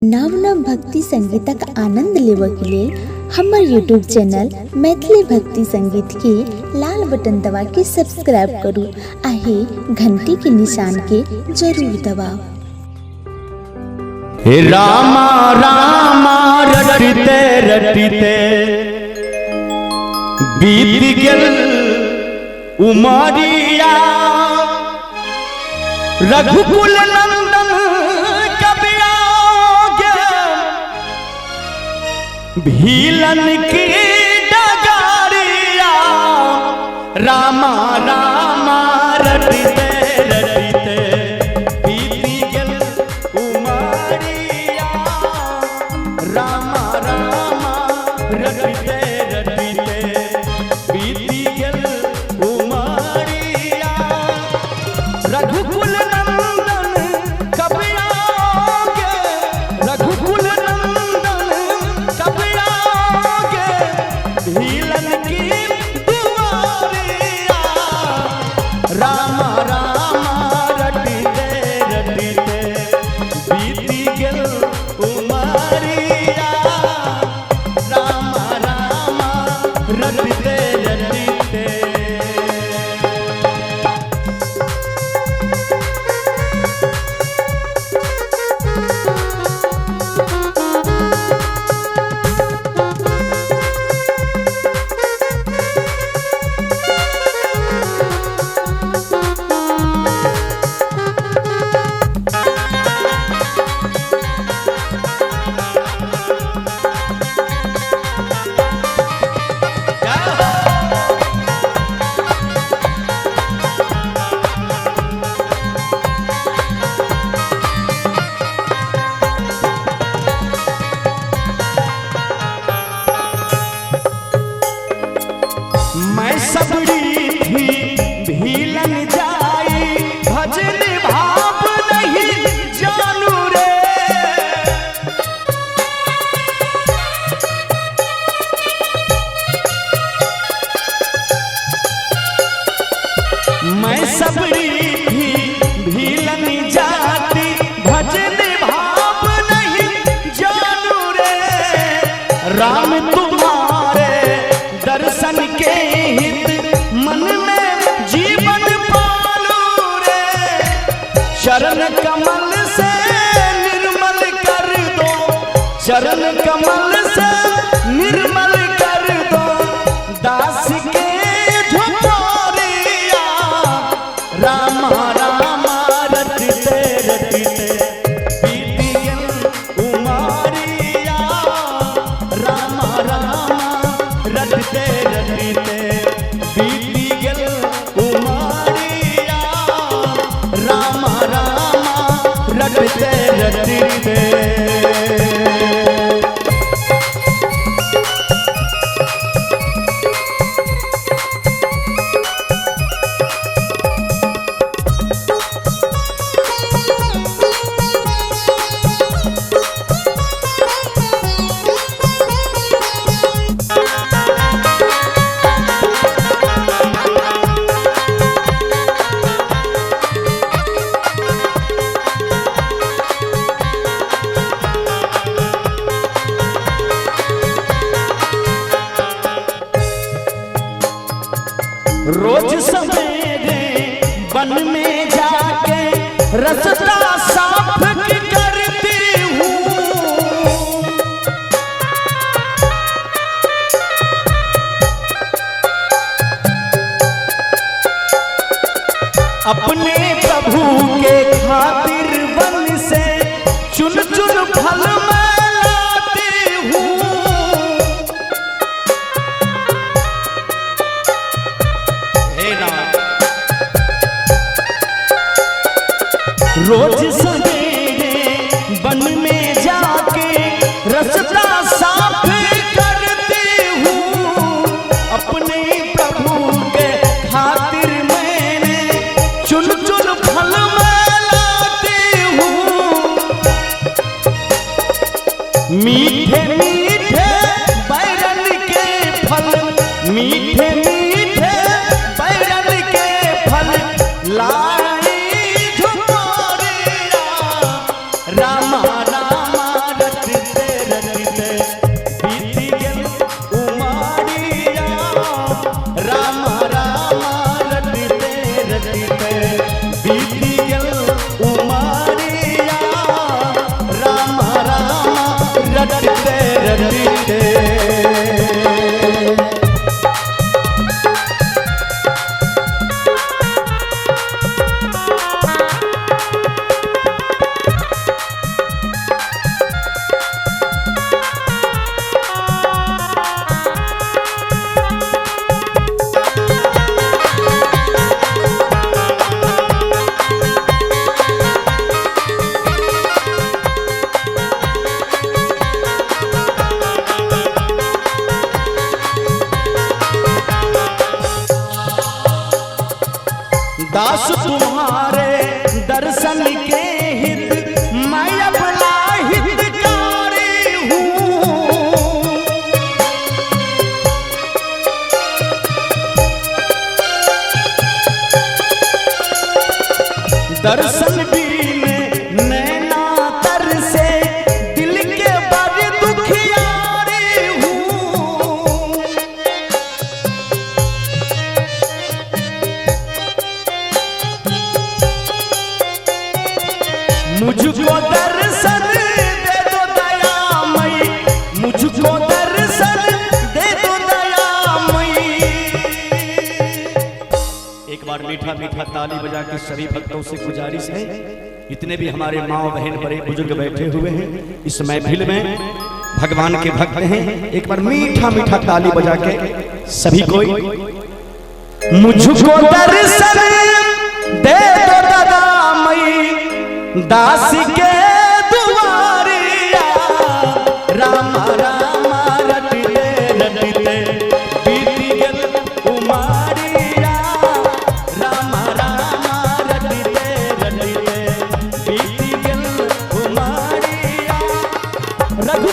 नव नव भक्ति संगीतक आनंद लेबक लेल हमर यूट्यूब चैनल मैथिली भक्ति संगीत के लाल बटन दबा के सब्सक्राइब करू आहे घंटी के निशान के जरूर दबाओ। रामा रामा रटते रटते बीत गेल उमरिया रघुकुल नंदन कबिया भीलन की डगारिया रामा रामा रटते रटते बीत गेल उमरिया रामा रामा रटते रटते बीत गेल उमरिया रघुकुल नंदन कबिया रघुकुल नंदन कबिया भीलन की दुआरिया रामा रामा रटते रटते बीत गेल उमरिया रामा रामा रटते रटते। मैं सबड़ी थी भीलन जाई भजन भाव नहीं जानू रे मैं सबड़ी थी भीलन जाती भजन भाव नहीं जानू रे राम तुम्हारे दर्शन के हित मन में जीवन पालू रे शरण कमल से निर्मल कर दो शरण कमल से निर्मल कर दो दास के झुमरिया रामा रामा रटते रटते बीत गेल उमरिया रामा रामा रटते रटते बीत गेल उमरिया रामा रामा रटते रटते। रोज सवेरे वन में जाके रास्ता साफ करती हूँ अपने प्रभु के खातिर वन से चुन चुन फल मैं लाती हूँ रोज सवेरे वन में जाके रास्ता साफ करती हूँ अपने प्रभु के खातिर मैंने चुन चुन फल मैं लाती हूँ मीठे मीठे बैरन के फल मीठे मीठे बैरन के फल लाई झुमरिया रामा रामा रटते। दास तुम्हारे दर्शन के हित मैं अपना हितकारी हूँ। दर्शन बीने नैना तर से दिल के बड़े दुखियारी हूँ। मुझको दर्शन दे दो दयामयी, मुझको दर्शन दे दो दयामयी। एक बार मीठा मीठा ताली बजा के सभी भक्तों से गुजारिश है, इतने भी हमारे माँ बहन बड़े बुजुर्ग बैठे हुए हैं इस महफिल में, भगवान के भक्त हैं, एक बार मीठा मीठा ताली बजा के सभी कोई मुझको दर्शन दे दो दयामयी, दास के दुआरिया राम राम रटते रटते बीती गल उमारिया। राम राम रटते रटते बीती गल उमारिया। रघु